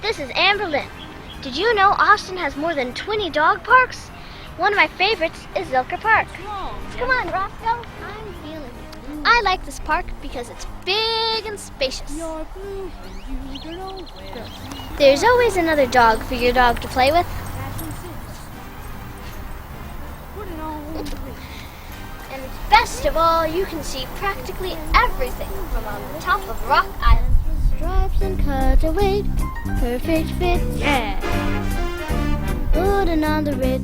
This is Amber Lynn. Did you know Austin has more than 20 dog parks? One of my favorites is Zilker Park. Come on, Roscoe. I'm feeling it. I like this park because it's big and spacious. There's always another dog for your dog to play with. And best of all, you can see practically everything from on the top of Rock Island. Stripes and cutaway, perfect fit, yeah. Putting on the red.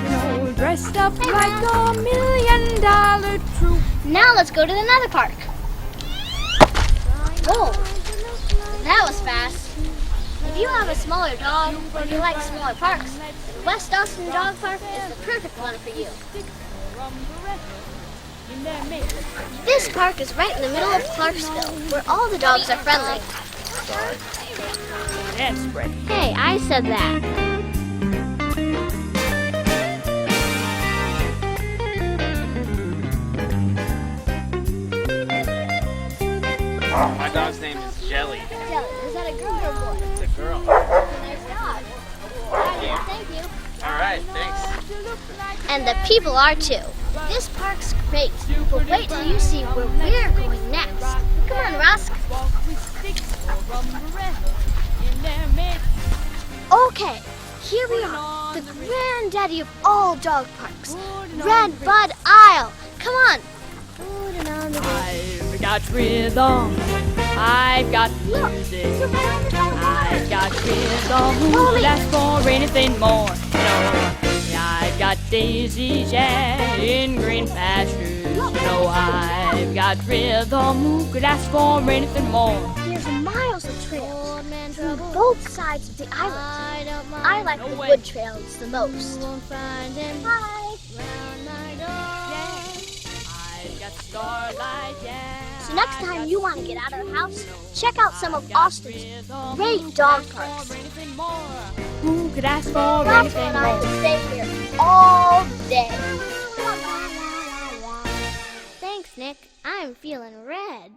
No, dressed up like $1 million troop. Now let's go to another park. Whoa, that was fast. If you have a smaller dog or you like smaller parks, then West Austin Dog Park is the perfect one for you. This park is right in the middle of Clarksville, where all the dogs are friendly. That's Brett. Hey, I said that. My dog's name is Jelly. Jelly, is that a girl or a boy? It's a girl. Nice dog. Thank you. All right, thanks. And the people are too. This park's great, but wait till you see where we're going next. Come on, Rusk. Okay, here we are, the granddaddy of all dog parks, Red Bud Isle. Come on. I've got rhythm. I've got music. I've got rhythm. Who'll ask for anything more? No. I've got daisies, yeah, in green pastures. No, I've got rhythm. Who could ask for anything more? There's miles of trails from both sides of the island. I like the wood trails the most. Hi. I've got starlight, yeah. So next time you want to get out of the house, check out some of Austin's great dog parks. Who could ask for Roscoe anything and I more? will stay here all day. Thanks, Nick. I'm feeling red.